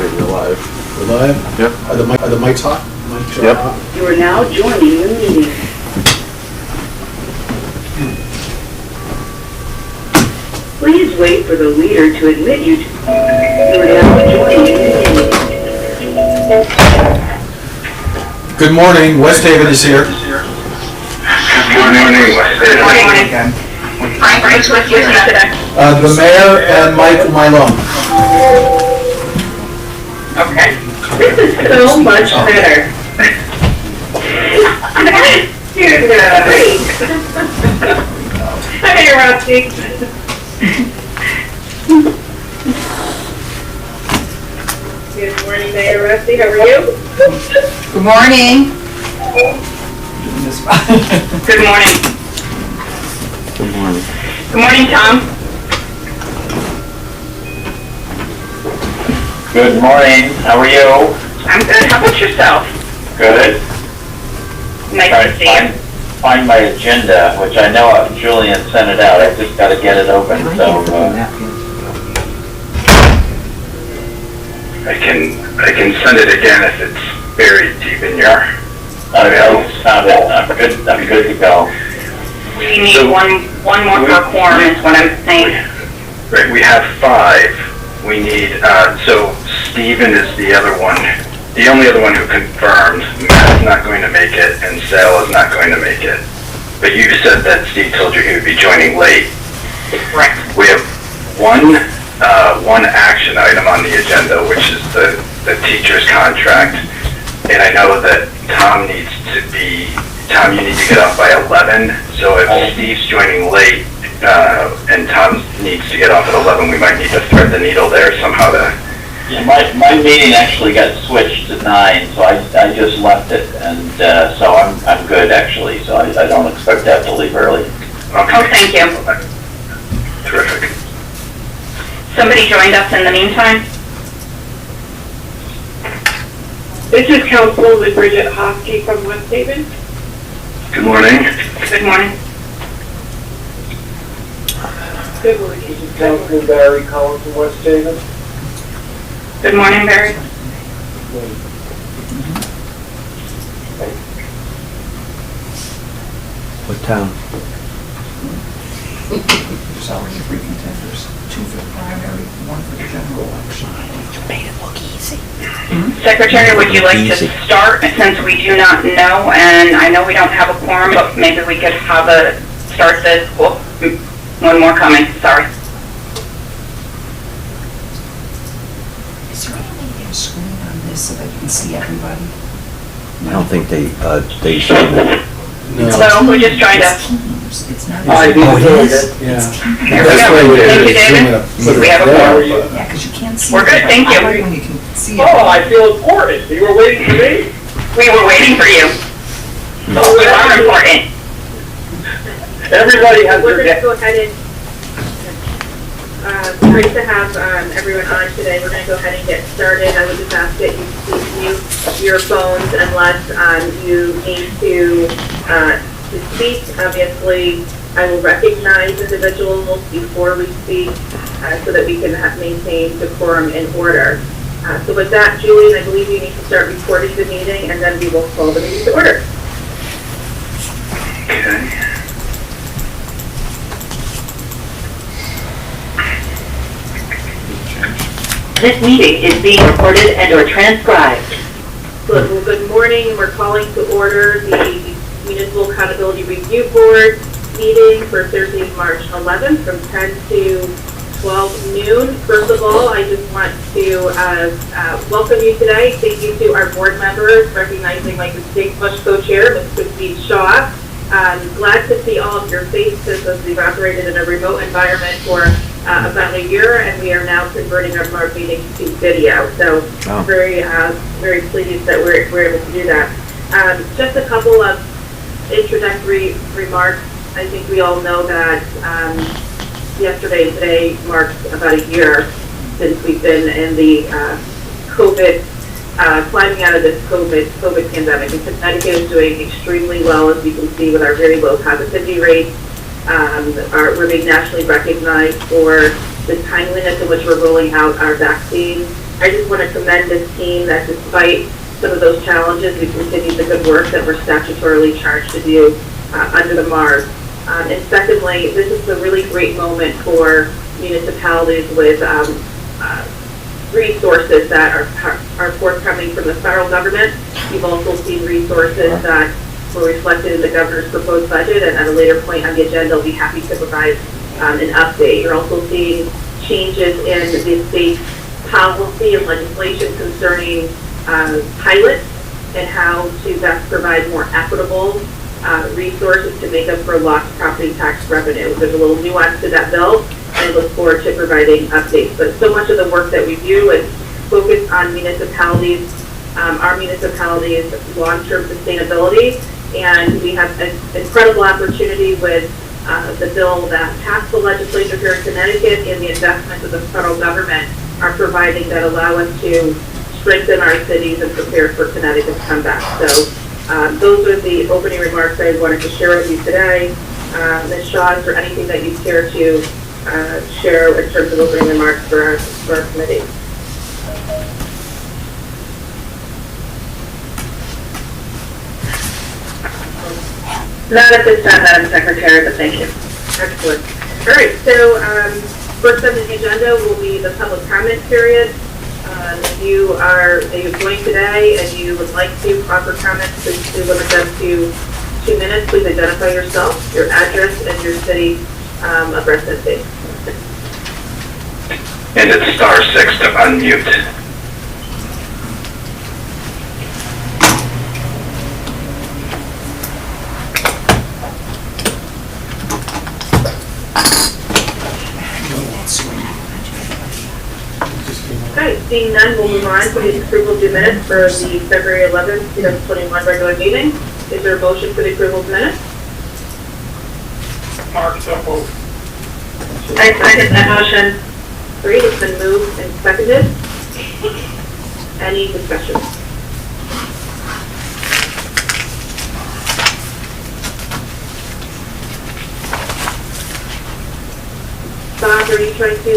Okay, we're live. We're live? Yep. Are the mics hot? Mics are Yep. hot. You are now joining the meeting. Please wait for the leader to admit you to. You are now joining the meeting. Good morning, West Haven is here. Good morning, West Good Haven. morning. Frank's with you today. The mayor and Mike Mylone. Okay. This is so much better. You're great. Hi, Roxy. Good morning, Mayor Rusty. How are you? Good morning. Good morning. Good morning. Good morning, Tom. Good morning, how are you? I'm good. How about yourself? Good. Nice to see you. Find my agenda, which I know Julian sent it out, I just gotta get it open, so, I can send it again if it's buried deep in your. found it, I'm good to go. We need one more for a quorum is what I'm saying. Right, we have 5. We need, so Stephen is the other one, the only other one who confirmed. Matt's not going to make it and Sal is not going to make it. But you said that Steve told you he would be joining late. Correct. We have one action item on the agenda, which is the teacher's contract. And I know that Tom, you need to get off by 11. So if Steve's joining late and Tom needs to get off at 11, we might need to thread the needle there somehow to. Yeah, my meeting actually got switched to 9, so I just left it, and so I'm good actually, so I don't expect to have to leave early. Okay. Oh, thank you. Terrific. Somebody joined us in the meantime? This is Councilwoman Bridget Hofke from West Haven. Good morning. Good morning. Good morning. This is Councilman Barry Collins from West Haven. Good morning, Barry. What town? There's already 3 contenders, 2 for the primary, 1 for the general election. You made it look easy. Secretary, would you like to start since we do not know, and I know we don't have a quorum, but maybe we could have start this, one more coming, sorry. Is there any way to get a screen on this so that you can see everybody? I don't think they showed it. Hello, we're just trying to, It's not. Oh, it is? Yeah. there we go. Thank you, David. We have a quorum. Yeah, because you can't see. We're good, thank you. I like when you can see it. Oh, I feel important. You were waiting for me? We were waiting for you. You are important. Everybody has We're their going to day. go ahead and, great to have everyone on today. We're going to go ahead and get started. I would just ask that you please mute your phones unless you need to speak. Obviously, I will recognize individuals before we speak so that we can maintain decorum in order. So with that, Julian, I believe you need to start recording the meeting and then we will call the meeting to order. Okay. This meeting is being recorded and or transcribed. Well, good morning. We're calling to order the Municipal Accountability Review Board meeting for Thursday, March 11th from 10 to 12 noon. First of all, I just want to welcome you today. Thank you to our board members, recognizing my distinguished co-chair, Ms. Christine Shaw. Glad to see all of your faces as we've operated in a remote environment for about a year, and we are now converting our MARB meetings to video. So very pleased that we're able to do that. Just a couple of introductory remarks. I think we all know that yesterday and today marks about a year since we've been in the COVID, climbing out of this COVID pandemic. And Connecticut is doing extremely well, as you can see, with our very low positivity rates. We're being nationally recognized for the timeliness in which we're rolling out our vaccines. I just want to commend this team that despite some of those challenges, we continued the good work that we're statutorily charged to do under the MARB. And secondly, this is a really great moment for municipalities with resources that are forthcoming from the federal government. You've also seen resources that were reflected in the governor's proposed budget, and at a later point on the agenda, I'll be happy to provide an update. You're also seeing changes in the state policy and legislation concerning pilots and how to best provide more equitable resources to make up for lost property tax revenue. There's a little nuance to that bill, and I look forward to providing updates. But so much of the work that we do is focused on municipalities, our municipalities' long-term sustainability, and we have an incredible opportunity with the bill that passed the legislature here in Connecticut, and the investments of the federal government are providing that allow us to strengthen our cities and prepare for Connecticut's comeback. So those are the opening remarks I wanted to share with you today. Ms. Shaw, is there anything that you care to share in terms of opening remarks for our committee? Not at this time, Madam Secretary, but thank you. Excellent. All right, so first on the agenda will be the public comment period. If you've joined today and you would like to offer comments, please do limit them to 2 minutes. Please identify yourself, your address, and your city of residency. And it's *6 to unmute. Okay, seeing none, we'll move on to the approval of the minutes for the February 11th, 2021 regular meeting. Is there a motion for the approval of minutes? Mark, so moved. I second that motion. Great, it's been moved and seconded. Any discussion? Bob, are you trying to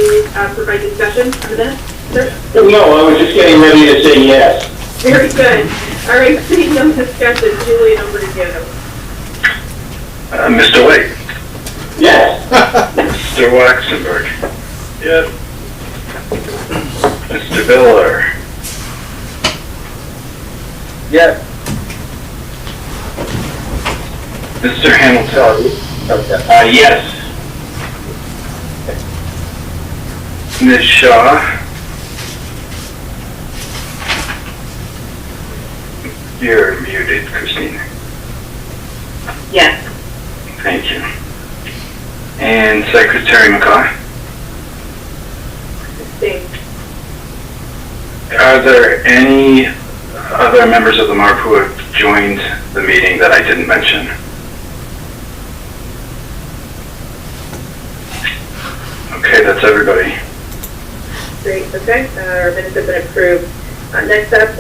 provide discussion on the minutes? Sir? No, I was just getting ready to say yes. Very good. All right, seeing no discussion, Julian, over to you. Mr. Wade. Yes. Mr. Waxenberg. Yes. Mr. Biller. Yes. Mr. Hamilton. Yes. Ms. Shaw. You're muted, Christine. Yes. Thank you. And Secretary McCaw. Same. Are there any other members of the MARB who have joined the meeting that I didn't mention? Okay, that's everybody. Great, okay, our minutes have been approved. Next up,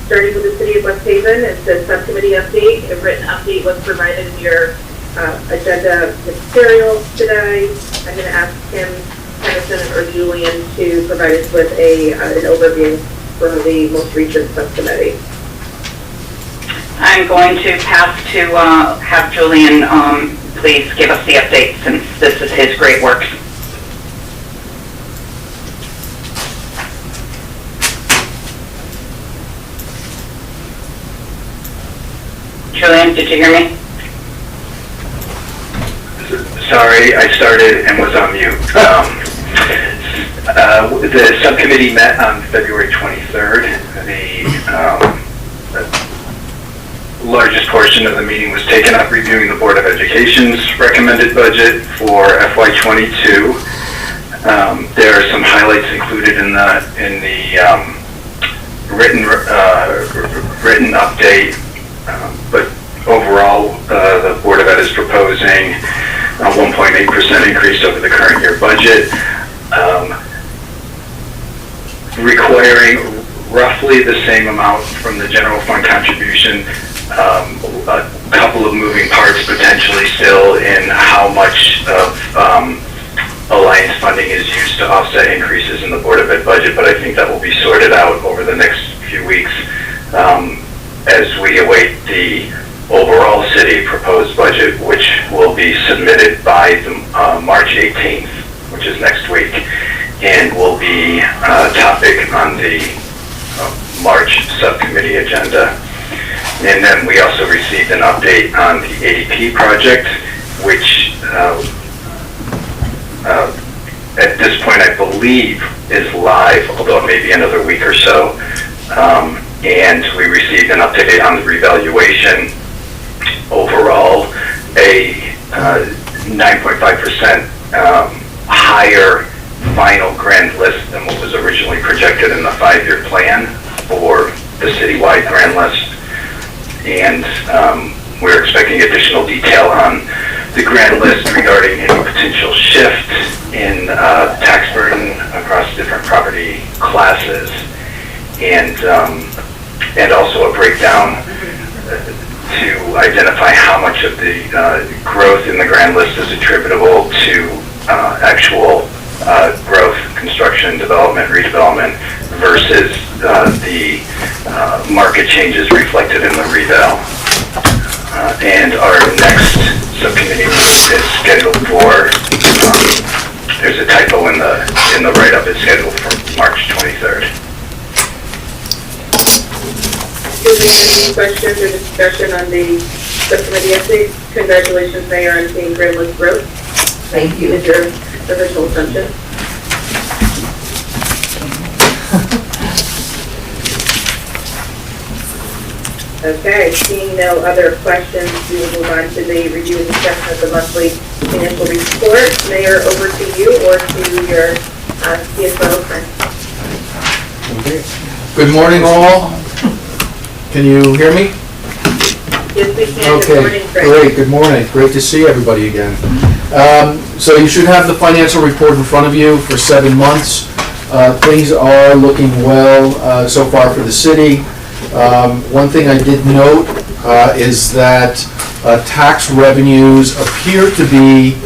starting with the City of West Haven, it's the subcommittee update. A written update was provided in your agenda materials today. I'm going to ask Tim Henderson or Julian to provide us with an overview for the most recent subcommittee. I'm going to pass to have Julian please give us the update since this is his great work. Julian, did you hear me? Sorry, I started and was on mute. The subcommittee met on February 23rd. The largest portion of the meeting was taken up reviewing the Board of Education's recommended budget for FY22. There are some highlights included in the written update, but overall, the Board of Ed is proposing a 1.8% increase over the current year budget, requiring roughly the same amount from the general fund contribution. A couple of moving parts potentially still in how much of Alliance funding is used to offset increases in the Board of Ed budget, but I think that will be sorted out over the next few weeks as we await the overall city proposed budget, which will be submitted by March 18th, which is next week, and will be a topic on the March subcommittee agenda. And then we also received an update on the ADP project, which at this point I believe is live, although it may be another week or so. And we received an update on the revaluation. Overall, a 9.5% higher final grand list than what was originally projected in the 5-year plan for the citywide grand list. And we're expecting additional detail on the grand list regarding any potential shift in tax burden across different property classes, and also a breakdown to identify how much of the growth in the grand list is attributable to actual growth, construction, development, redevelopment versus the market changes reflected in the reval. And our next subcommittee meeting is scheduled for, there's a typo in the write-up, it's scheduled for March 23rd. Do we have any questions or discussion on the subcommittee update? Congratulations, Mayor, on seeing grand list growth. Thank you. Is your original assumption? Okay, seeing no other questions, we will move on to the review and discussion of the monthly financial report. Mayor, over to you or to your CFO, Frank. Okay. Good morning, all. Can you hear me? Yes, we can. Good Okay, morning, Frank. great, good morning. Great to see everybody again. So you should have the financial report in front of you for 7 months. Things are looking well so far for the city. One thing I did note is that tax revenues appear to be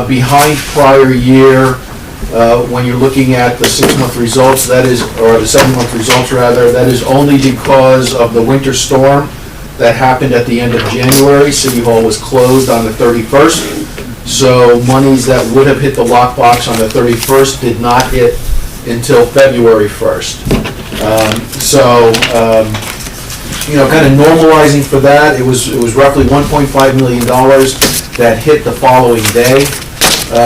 behind prior year when you're looking at the 6-month results, that is, or the 7-month results rather. That is only because of the winter storm that happened at the end of January. City Hall was closed on the 31st. So monies that would have hit the lockbox on the 31st did not hit until February 1st. Kind of normalizing for that, it was roughly $1.5 million that hit the following day.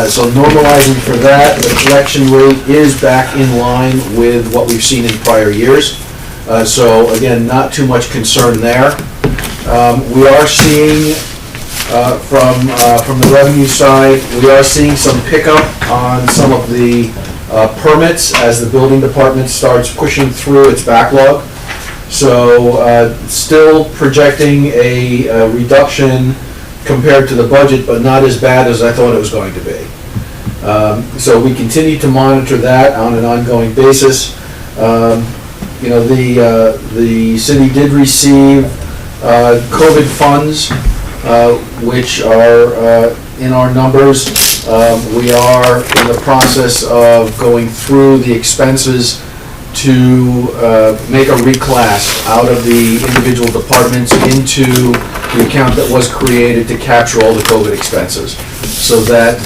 So normalizing for that, the collection rate is back in line with what we've seen in prior years. So again, not too much concern there. We are seeing from the revenue side, we are seeing some pickup on some of the permits as the building department starts pushing through its backlog. So still projecting a reduction compared to the budget, but not as bad as I thought it was going to be. So we continue to monitor that on an ongoing basis. The city did receive COVID funds, which are in our numbers. We are in the process of going through the expenses to make a reclass out of the individual departments into the account that was created to capture all the COVID expenses. So that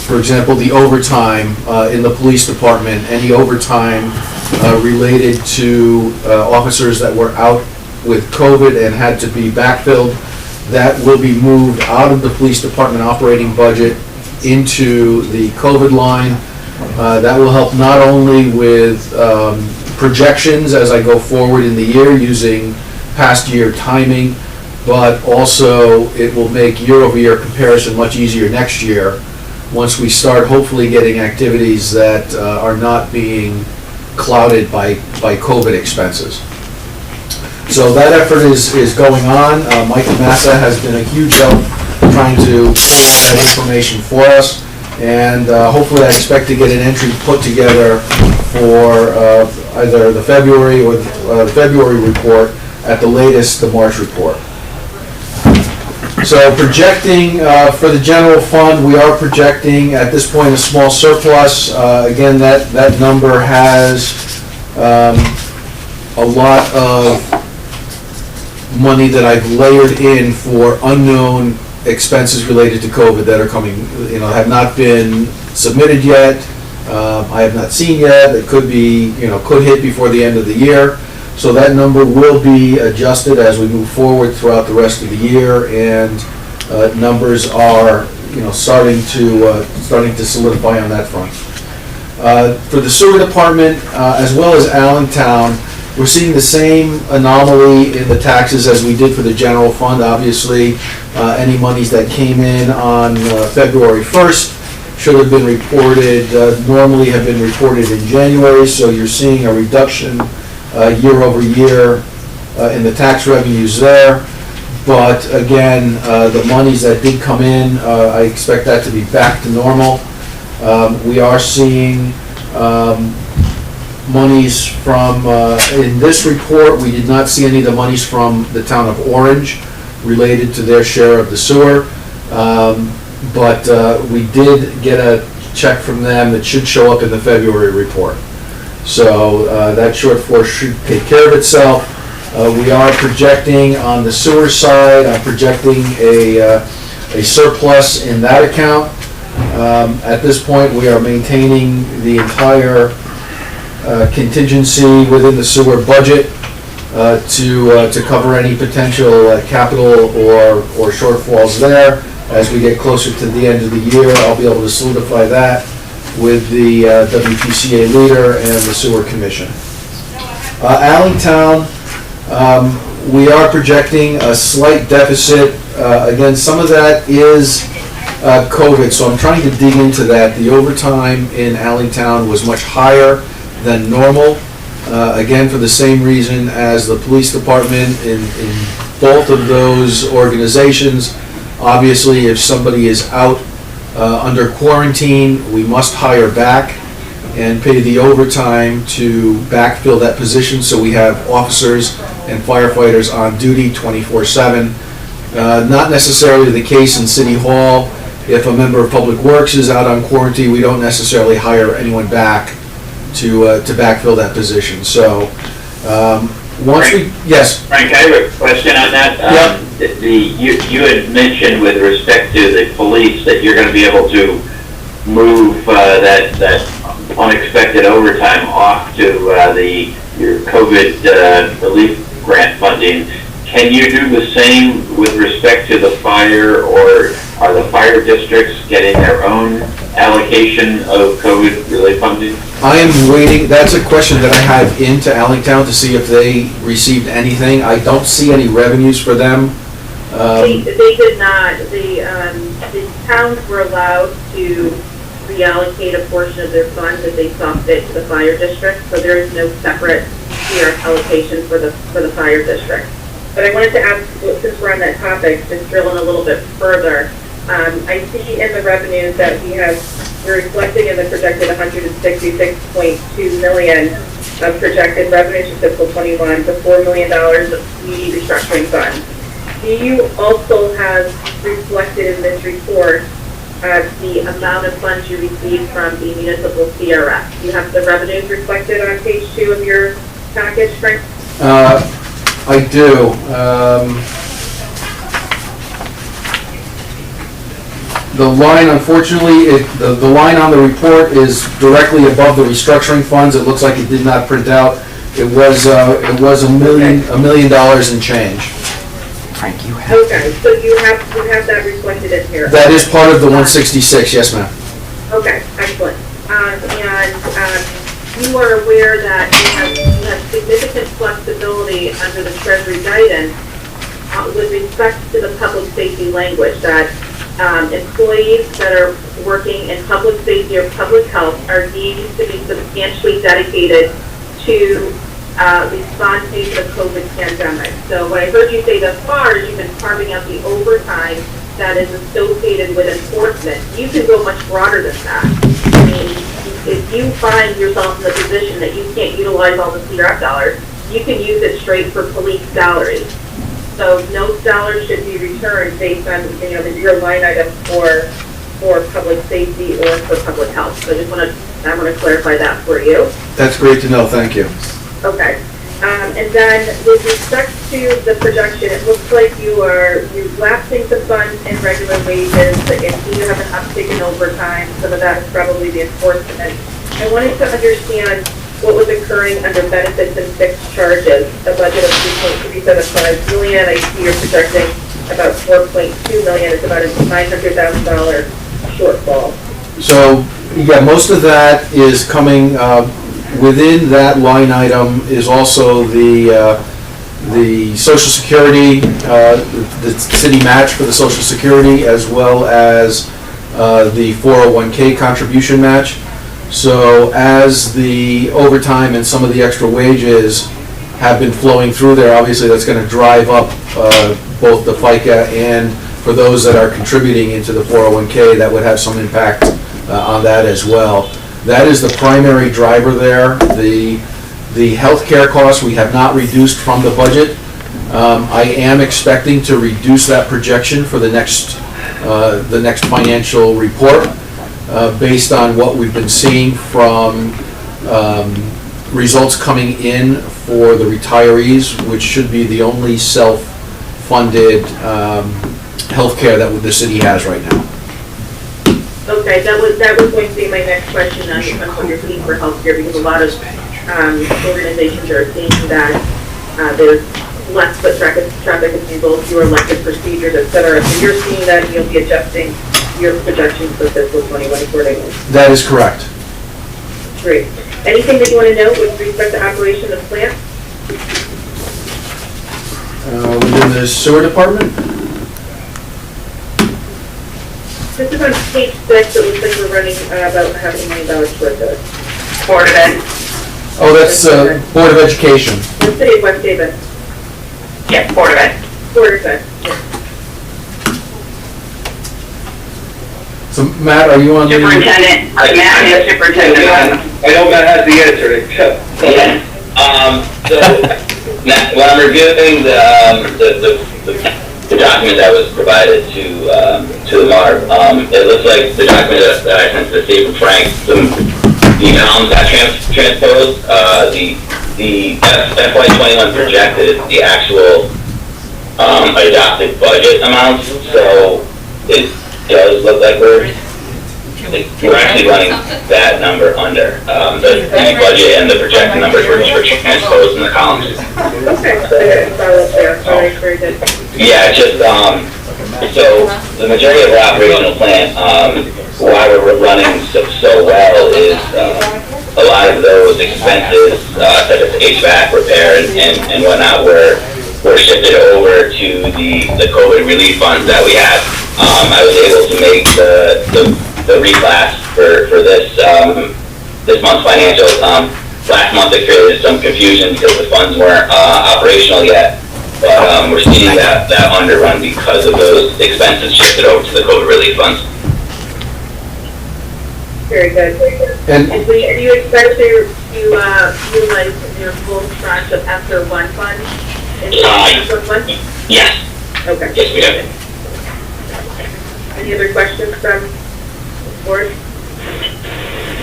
for example, the overtime in the police department, any overtime related to officers that were out with COVID and had to be backfilled, that will be moved out of the police department operating budget into the COVID line. That will help not only with projections as I go forward in the year using past year timing, but also it will make year-over-year comparison much easier next year once we start hopefully getting activities that are not being clouded by COVID expenses. So that effort is going on. Michael Massa has been a huge help trying to pull all that information for us. And hopefully I expect to get an entry put together for either the February or the February report, at the latest the March report. So projecting for the general fund, we are projecting at this point a small surplus. Again, that number has a lot of money that I've layered in for unknown expenses related to COVID that are coming, have not been submitted yet. I have not seen yet. It could be, could hit before the end of the year. So that number will be adjusted as we move forward throughout the rest of the year, and numbers are, starting to solidify on that front. For the sewer department, as well as Allentown, we're seeing the same anomaly in the taxes as we did for the general fund. Obviously, any monies that came in on February 1st should have been reported, normally have been reported in January, so you're seeing a reduction year over year in the tax revenues there. But again, the monies that did come in, I expect that to be back to normal. We are seeing monies from, in this report, we did not see any of the monies from the town of Orange related to their share of the sewer. But we did get a check from them that should show up in the February report. So that shortfall should take care of itself. We are projecting on the sewer side, I'm projecting a surplus in that account. At this point, we are maintaining the entire contingency within the sewer budget to cover any potential capital or shortfalls there. As we get closer to the end of the year, I'll be able to solidify that with the WPCA leader and the sewer commission. Allentown, we are projecting a slight deficit. Again, some of that is COVID, so I'm trying to dig into that. The overtime in Allentown was much higher than normal. Again, for the same reason as the police department in both of those organizations. Obviously, if somebody is out under quarantine, we must hire back and pay the overtime to backfill that position, so we have officers and firefighters on duty 24/7. Not necessarily the case in City Hall. If a member of Public Works is out on quarantine, we don't necessarily hire anyone back to backfill that position. So once Frank? Yes. Frank, I have a question on that. Yep. You had mentioned with respect to the police that you're going to be able to move that unexpected overtime off to your COVID relief grant funding. Can you do the same with respect to the fire, or are the fire districts getting their own allocation of COVID relief funding? I am waiting, that's a question that I have into Allentown to see if they received anything. I don't see any revenues for them. They did not. The towns were allowed to reallocate a portion of their funds if they saw fit to the fire district, so there is no separate CRF allocation for the fire district. But I wanted to ask, since we're on that topic, just drill in a little bit further. I see in the revenues that we're reflecting in the projected 166.2 million of projected revenues for fiscal 21 to $4 million of community restructuring funds. Do you also have reflected in this report the amount of funds you received from the municipal CRF? You have the revenues reflected on page 2 of your package, Frank? I do. The line, unfortunately, the line on the report is directly above the restructuring funds. It looks like it did not print out. It was $1 million and change. Frank, you have. Okay, so you have that reflected in here. That is part of the 166, yes, ma'am. Okay, excellent. And you are aware that you have significant flexibility under the Treasury guidance with respect to the public safety language, that employees that are working in public safety or public health are deemed to be substantially dedicated to responding to the COVID pandemic. So what I heard you say thus far is you've been carving out the overtime that is associated with enforcement. You can go much broader than that. I mean, if you find yourself in the position that you can't utilize all the CRF dollars, you can use it straight for police salaries. So no dollars should be returned based on, your line item for public safety or for public health. So I want to clarify that for you. That's great to know, thank you. Okay. And then with respect to the projection, it looks like you're lapsing some funds in regular wages, but you do have an uptick in overtime. Some of that is probably the enforcement. I wanted to understand what was occurring under benefits and fixed charges, a budget of $3.375 million. I see you're projecting about $4.2 million. It's about a $900,000 shortfall. So, yeah, most of that is coming, within that line item is also the Social Security, the city match for the Social Security, as well as the 401k contribution match. So as the overtime and some of the extra wages have been flowing through there, obviously that's going to drive up both the FICA, and for those that are contributing into the 401k, that would have some impact on that as well. That is the primary driver there. The healthcare costs we have not reduced from the budget. I am expecting to reduce that projection for the next financial report based on what we've been seeing from results coming in for the retirees, which should be the only self-funded healthcare that the city has right now. Okay, that was going to be my next question on what you're seeing for healthcare, because a lot of organizations are seeing that there's less foot traffic controls, fewer elective procedures, et cetera. So you're seeing that, and you'll be adjusting your projections for fiscal 21 accordingly. That is correct. Great. Anything that you want to note with respect to operation of the plant? Within the sewer department? This is on page 6. It looks like we're running about $500,000 worth of Board of Ed. Oh, that's Board of Education. the city of West Haven. Yeah, Board of Ed. Board of Ed. So Matt, are you on the? Superintendent, Matt is superintendent. I know Matt has the answer. Yeah. So, Matt, when I'm reviewing the document that was provided to the MARB, it looks like the document that I sent to the state from Frank, the columns got transposed. The FY21 projected the actual adopted budget amounts, so it does look like we're actually running that number under. The budget and the projected numbers were transposed in the columns. Okay, so it's there. All right, very good. Yeah, just, so the majority of our operational plan, why we're running so well is a lot of those expenses, such as HVAC repair and whatnot, were shifted over to the COVID relief funds that we had. I was able to make the reclass for this month's financials. Last month it created some confusion because the funds weren't operational yet, but we're seeing that underrun because of those expenses shifted over to the COVID relief funds. Very good. And Do you expect to utilize your full tranche of ESSER 1 funds? ESSER 1? Yes. Okay. Yes, we do. Any other questions from the board?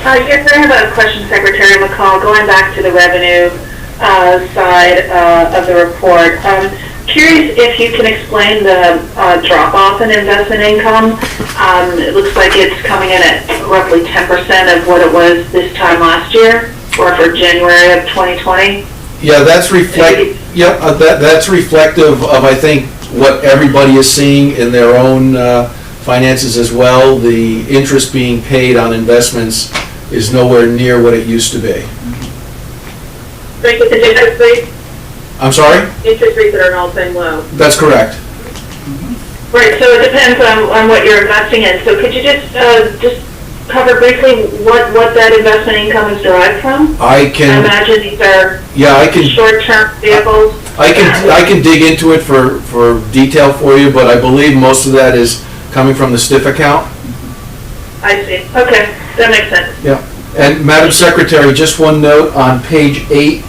Yes, I have a question, Secretary McCall, going back to the revenue side of the report. Curious if you can explain the drop-off in investment income. It looks like it's coming in at roughly 10% of what it was this time last year, or for January of 2020. yeah, that's that's reflective of, I think, what everybody is seeing in their own finances as well. The interest being paid on investments is nowhere near what it used to be. Frank, is it interest rates? I'm sorry? Interest rates that are an all-time low. That's correct. Right, so it depends on what you're investing in. So could you just cover briefly what that investment income is derived from? I can. I imagine these are short-term vehicles. I can dig into it for detail for you, but I believe most of that is coming from the STIF account. I see. Okay, that makes sense. Yeah. And Madam Secretary, just one note on page 8,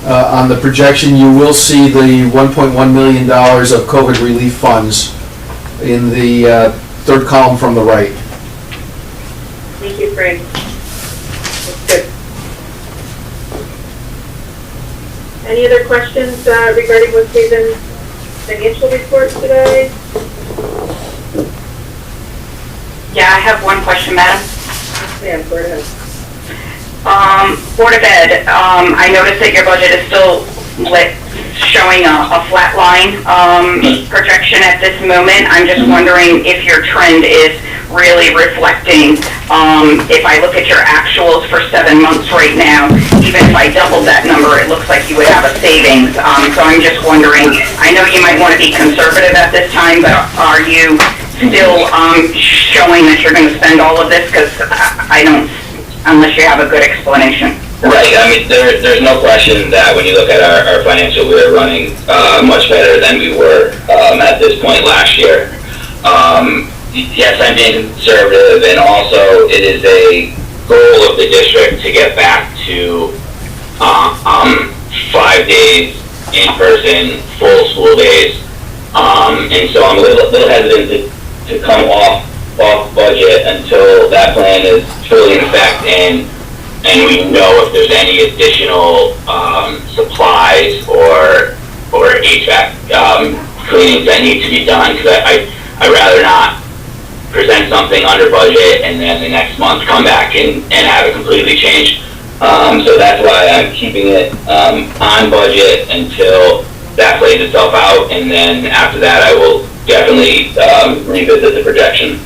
on the projection, you will see the $1.1 million of COVID relief funds in the third column from the right. Thank you, Frank. That's good. Any other questions regarding West Haven's financial report today? Yeah, I have one question, Madam. Ma'am, go ahead. Board of Ed, I noticed that your budget is still showing a flat line projection at this moment. I'm just wondering if your trend is really reflecting, if I look at your actuals for 7 months right now, even if I doubled that number, it looks like you would have a savings. So I'm just wondering, I know you might want to be conservative at this time, but are you still showing that you're going to spend all of this? Because I don't, unless you have a good explanation. Right, I mean, there's no question that when you look at our financial, we're running much better than we were at this point last year. Yes, I'm being conservative, and also it is a goal of the district to get back to 5 days in person, full school days. And so I'm a little hesitant to come off budget until that plan is fully in effect and we know if there's any additional supplies or HVAC cleanings that need to be done. Because I'd rather not present something under budget and then the next month come back and have it completely changed. So that's why I'm keeping it on budget until that plays itself out, and then after that I will definitely revisit the projection.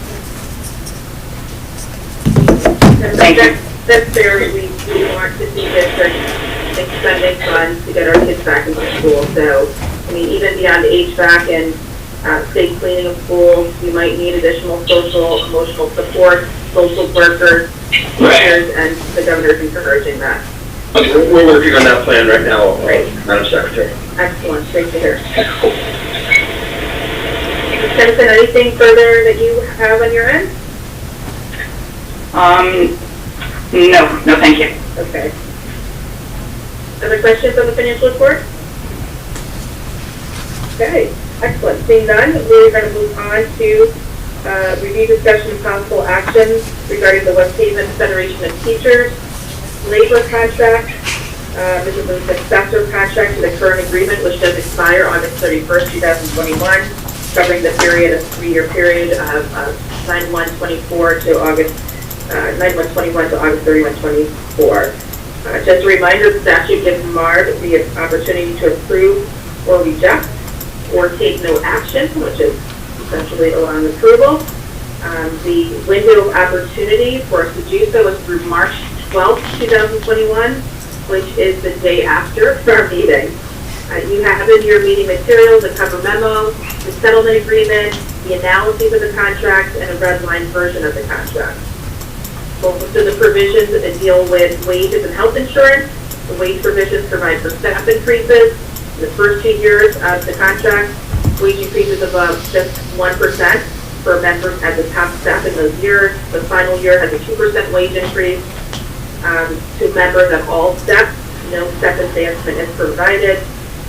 That's fair. We want to see districts expending funds to get our kids back into school. So, I mean, even beyond HVAC and safe cleaning of schools, we might need additional social, emotional support, social workers, teachers, and the governor's encouraging that. We're working on that plan right now, Great. Madam Secretary. Excellent. Great to hear. Simpson, anything further that you have on your end? No, thank you. Okay. Other questions on the financial report? Okay, excellent. Seeing none, we're going to move on to review, discussion, and possible action regarding the West Haven Federation of Teachers labor contract. This is a successor contract to the current agreement, which does expire August 31st, 2021, covering the period, a 3-year period of 9/1/24 to August 9/1/21 to August 31/24. Just a reminder, the statute gives MARB the opportunity to approve or reject or take no action, which is essentially allowing approval. The window of opportunity for us to do so is through March 12th, 2021, which is the day after our meeting. You have in your meeting materials a cover memo, the settlement agreement, the analysis of the contract, and a red line version of the contract. Most of the provisions that deal with wages and health insurance. The wage provisions provide for staff increases. In the first 2 years of the contract, wage increases of just 1% for members at the top staff in those years. The final year has a 2% wage increase to members at all steps. No step advancement is provided.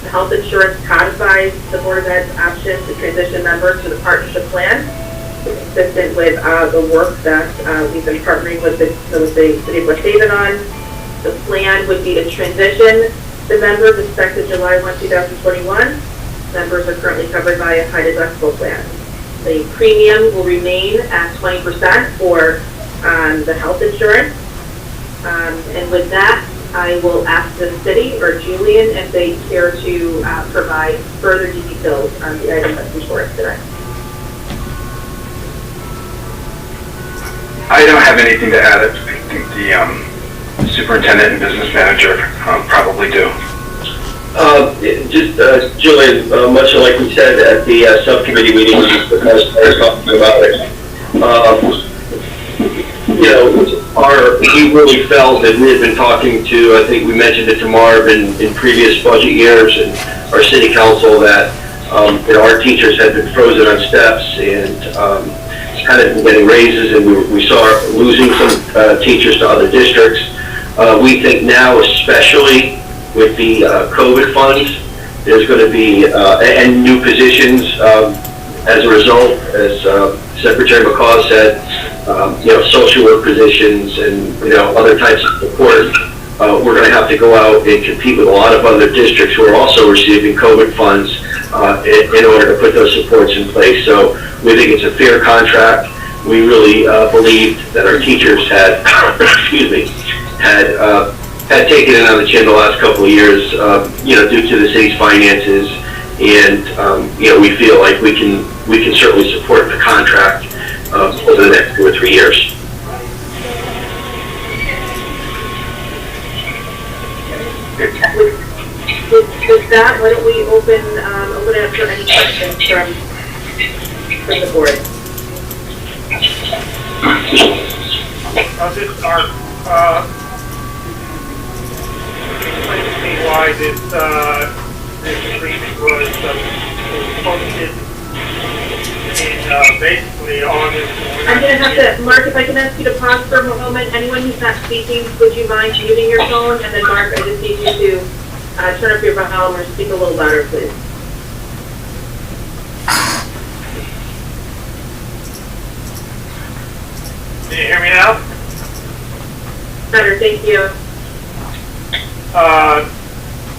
The health insurance codifies the Board of Ed's option to transition members to the partnership plan, consistent with the work that we've been partnering with the City of West Haven on. The plan would be to transition the members effective July 1, 2021. Members are currently covered by a high deductible plan. The premium will remain at 20% for the health insurance. And with that, I will ask the city or Julian if they care to provide further details on the item that's before us today. I don't have anything to add. I think the superintendent and business manager probably do. Julian, much like we said at the subcommittee meeting, because I was talking about it, we really felt that we had been talking to, I think we mentioned it to MARB in previous budget years and our city council that, our teachers had been frozen on steps and kind of been getting raises, and we saw losing some teachers to other districts. We think now, especially with the COVID funds. There's going to be, and new positions as a result, as Secretary McCaw said, social work positions and, other types of support. We're going to have to go out and compete with a lot of other districts who are also receiving COVID funds in order to put those supports in place. So we think it's a fair contract. We really believed that our teachers had, had taken it on the chin the last couple of years, due to the city's finances, and we feel like we can certainly support the contract over the next 2 or 3 years. With that, why don't we open it up for any questions from the board? This is Art. Explain to me why this agreement was posted in basically August. I'm going to have to, Mark, if I can ask you to pause for a moment. Anyone who's not speaking, would you mind muting your phone? And then Mark, I just need you to turn up your volume or speak a little louder, please. Can you hear me now? Better, thank you.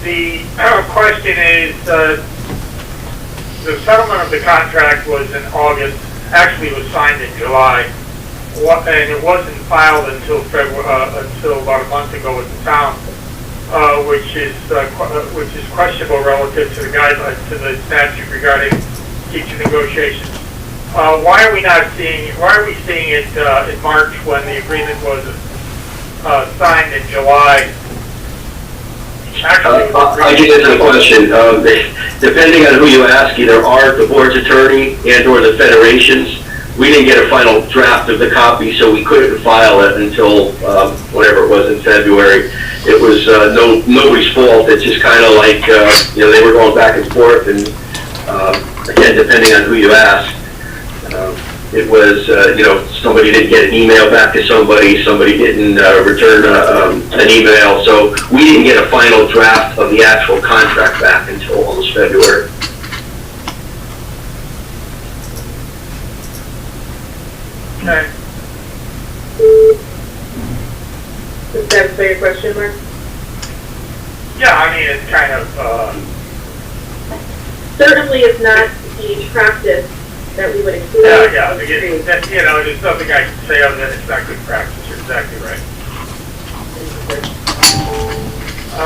The question is, the settlement of the contract was in August, actually it was signed in July, and it wasn't filed until until about a month ago with the town, which is questionable relative to the guidelines, to the statute regarding teacher negotiations. Why are we seeing it in March when the agreement was signed in July? Actually, I can answer the question. Depending on who you ask, either Art, the board's attorney, and or the federations, we didn't get a final draft of the copy, so we couldn't file it until whatever it was in February. It was nobody's fault. It's just kind of like they were going back and forth, and again, depending on who you ask. It was, somebody didn't get an email back to somebody didn't return an email, so we didn't get a final draft of the actual contract back until almost February. Okay. Does that answer your question, Mark? Yeah, I mean, it's kind of, Certainly it's not the practice that we would include. yeah, there's nothing I can say other than it's not good practice. You're exactly right.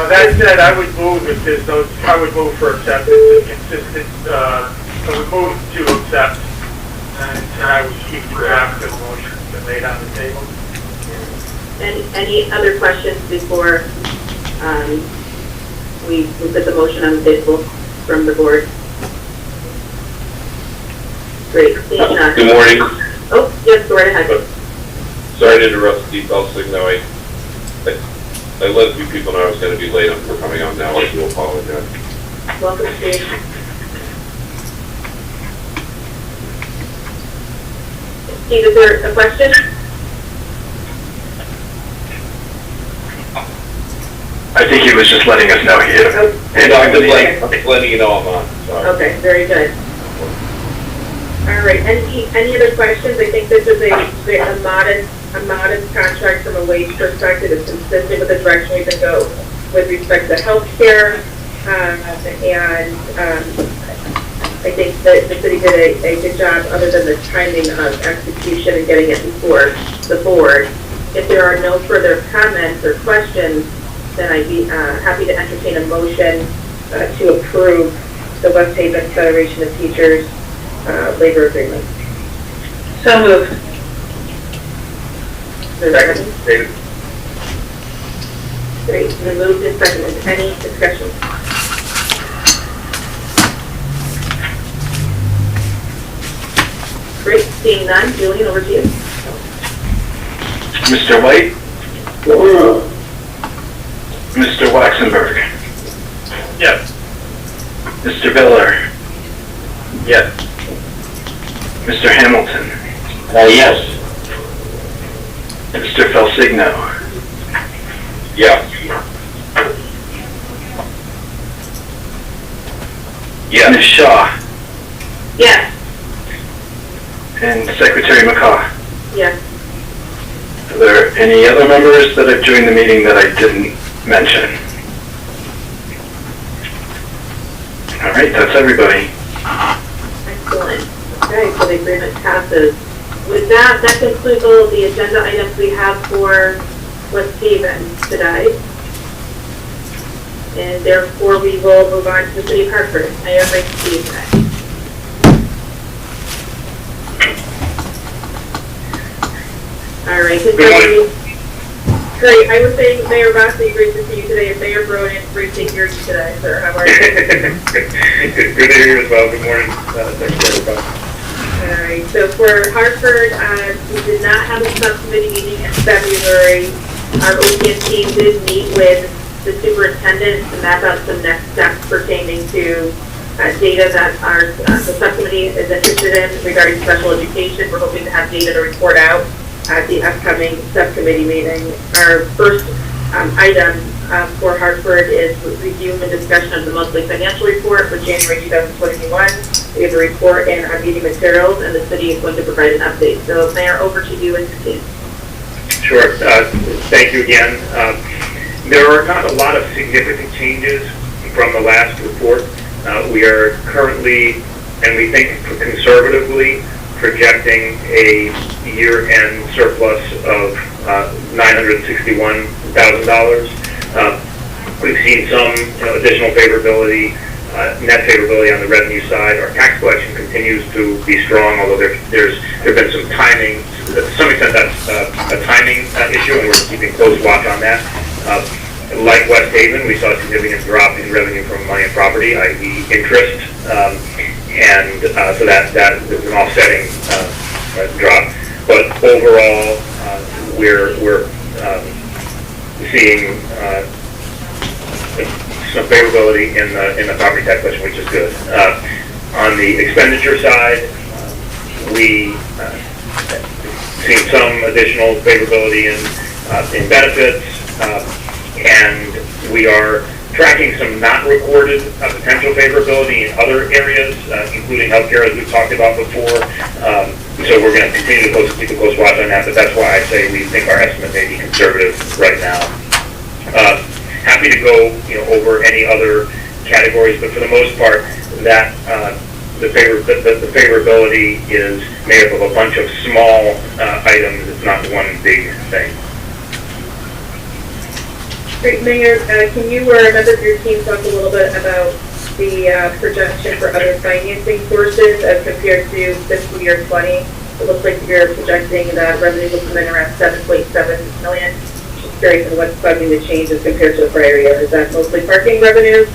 That said, I would move if there's no, I would move for acceptance. It's consistent, I would move to accept, and I would keep the draft of the motion that's laid on the table. Any other questions before we put the motion on the table from the board? Great. Good morning. Oh, yes, go right ahead. Sorry to interrupt Steve Belsigno. I let a few people know I was going to be late for coming on now. I do apologize. Welcome, Steve. Steve, is there a question? I think he was just letting us know he had. And I'm just letting you know I'm on. Sorry. Okay, very good. All right, any other questions? I think this is a modest contract from a wage perspective. It's consistent with the direction we can go with respect to healthcare, and I think that the city did a good job, other than the timing of execution and getting it before the board. If there are no further comments or questions, then I'd be happy to entertain a motion to approve the West Haven Federation of Teachers labor agreement. So moved. Second. Great, and moved and seconded. Any discussion? Great, seeing none, Julian, over to you. Mr. White? Mr. Waxenberg? Yes. Mr. Biller? Yes. Mr. Hamilton? Yes. Mr. Felsigno? Yeah. Yeah. Ms. Shaw Yes. and Secretary McCaw. Yes. Are there any other members that have joined the meeting that I didn't mention? All right, that's everybody. Excellent. Okay, so the agreement passes. With that, that concludes all of the agenda items we have for West Haven today. And therefore, we will move on to the City of Hartford. Mayor Rick Stevens. All right. Good morning. Great. I was saying Mayor Rossi, great to see you today, and Mayor Broden, great to hear you today, sir. How are you? Good to hear you as well. Good morning, Secretary McCaw. All right. So for Hartford, we did not have a subcommittee meeting in February. Our OPM team did meet with the superintendent to map out some next steps pertaining to data that the subcommittee is interested in regarding special education. We're hoping to have data to report out at the upcoming subcommittee meeting. Our first item for Hartford is review and discussion of the monthly financial report for January 2021. We have a report in our meeting materials, and the city is going to provide an update. So, Mayor, over to you and your team. Sure. Thank you again. There are not a lot of significant changes from the last report. We are currently, and we think conservatively, projecting a year-end surplus of $961,000. We've seen some additional favorability, net favorability on the revenue side. Our tax collection continues to be strong, although there have been some timing. To some extent, that's a timing issue, and we're keeping close watch on that. Like West Haven, we saw a significant drop in revenue from money and property, i.e. interest, and so that is an offsetting drop. But overall, we're seeing some favorability in the property tax collection, which is good. On the expenditure side, we seen some additional favorability in benefits. And we are tracking some not recorded potential favorability in other areas, including healthcare, as we've talked about before. So we're going to continue to keep a close watch on that, but that's why I say we think our estimate may be conservative right now. Happy to go over any other categories, but for the most part, that the favorability is made up of a bunch of small items. It's not one big thing. Great, Mayor, can you or members of your team talk a little bit about the projection for other financing sources as compared to fiscal year 20? It looks like you're projecting that revenue will come in around $7.7 million. Just curious on what's causing the change as compared to the prior year. Is that mostly parking revenues?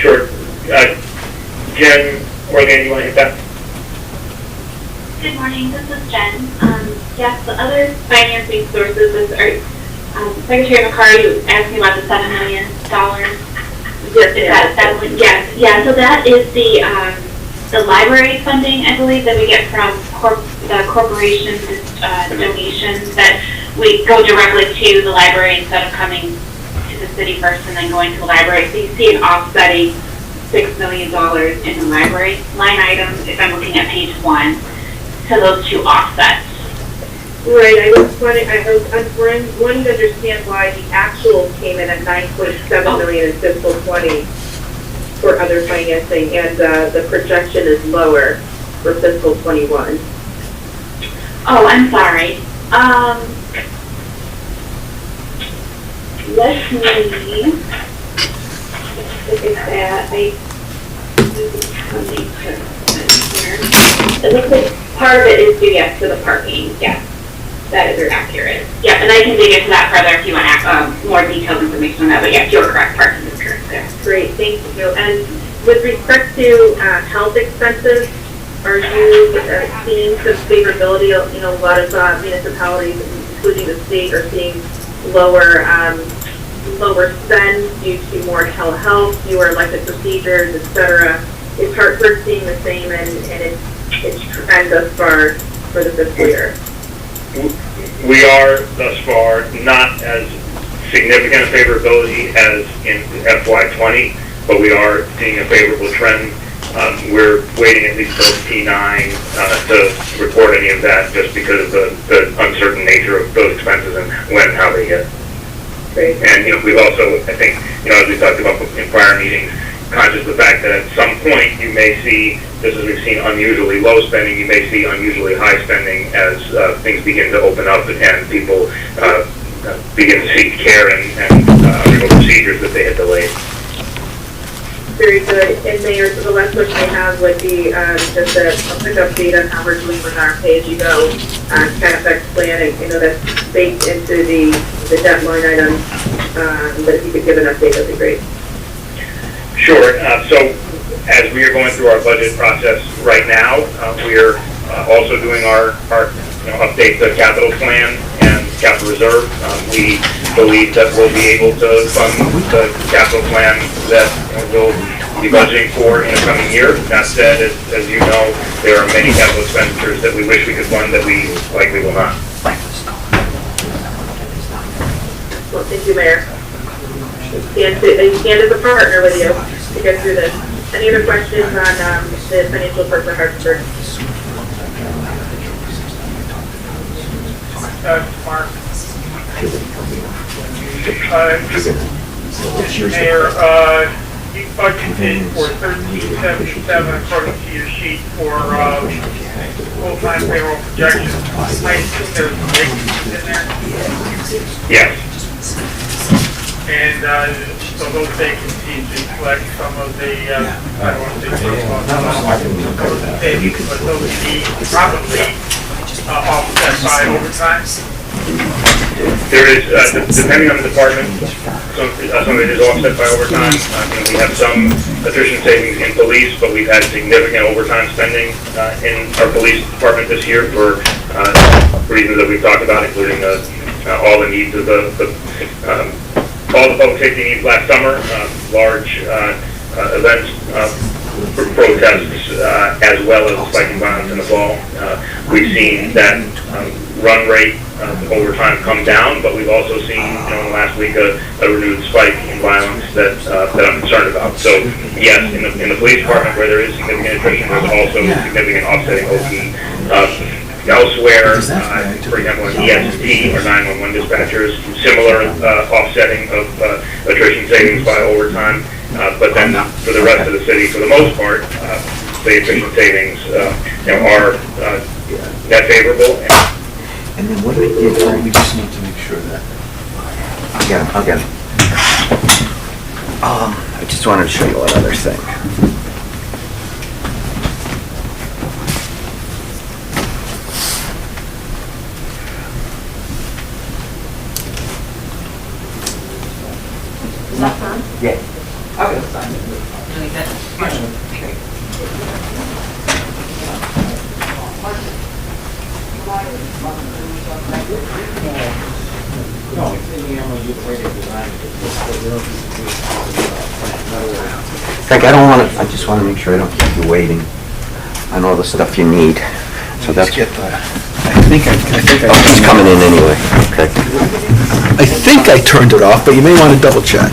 Sure. Jen or Leanne, you want to hit that? Good morning, this is Jen. Yes, the other financing sources are, Secretary McCarr, you asked me about the $7 million. Yes, yeah, so that is the library funding, I believe, that we get from the corporation's donations that we go directly to the library instead of coming to the city first and then going to the library. So you see an offsetting $6 million in the library line item, if I'm looking at page 1, to those two offsets. Right, I was wanting to understand why the actual came in at $9.7 million in fiscal 20 for other financing, and the projection is lower for fiscal 21. Oh, I'm sorry. Let me look at that. It looks like part of it is due, yes, to the parking, yes. That is accurate. Yeah, and I can dig into that further if you want more detailed information on that, but yes, you're correct, parking is correct there. Great, thank you. And with respect to health expenses, are you seeing some favorability? A lot of municipalities, including the state, are seeing lower spend due to more telehealth, fewer elective procedures, etc. Is Hartford seeing the same and its trend thus far for the fiscal year? We are thus far not as significant a favorability as in FY20. but we are seeing a favorable trend. We're waiting at least till P9 to report any of that, just because of the uncertain nature of those expenses and when and how they hit. Great. And, we've also, I think, as we talked about in prior meetings, conscious of the fact that at some point you may see, just as we've seen unusually low spending, you may see unusually high spending as things begin to open up and people begin to seek care and undergo procedures that they had delayed. Very good. And Mayor, so the last question I have would be just a quick update on how we're doing with our pay-as-you-go CapEx planning. I know that's baked into the debt line item, but if you could give an update, that'd be great. Sure. So as we are going through our budget process right now, we are also doing our update the capital plan and capital reserve. We believe that we'll be able to fund the capital plan that we'll be budgeting for in the coming year. That said, as you know, there are many capital expenditures that we wish we could fund that we likely will not. Well, thank you, Mayor. Stand as a partner with you to get through this. Any other questions on the financial report for Hartford? Mark. Mayor, you budgeted for $13.77 according to your sheet for full-time payroll projections. I assume there's vacancies in there? Yes. And so those vacancies reflect some of the, I don't want to say savings, but those would be probably offset by overtime. There is, depending on the department, some of it is offset by overtime. We have some attrition savings in police, but we've had significant overtime spending in our police department this year for reasons that we've talked about, including all the needs of all the public safety needs last summer, large events, protests, as well as spiking violence in the fall. We've seen that run rate overtime come down, but we've also seen, in the last week, a renewed spike in violence that I'm concerned about. So, yes, in the police department where there is significant attrition, there's also significant offsetting OT. Elsewhere, for example, in EST or 911 dispatchers, similar offsetting of attrition savings by overtime. But then for the rest of the city, for the most part, the attrition savings are net favorable. And then what do we get? We just need to make sure that. I'll get him. I just wanted to show you one other thing. Is that fun? Yeah. I will sign it. Frank, I just want to make sure I don't keep you waiting on all the stuff you need. So that's. I think I It's coming in anyway, okay. think I turned it off, but you may want to double check.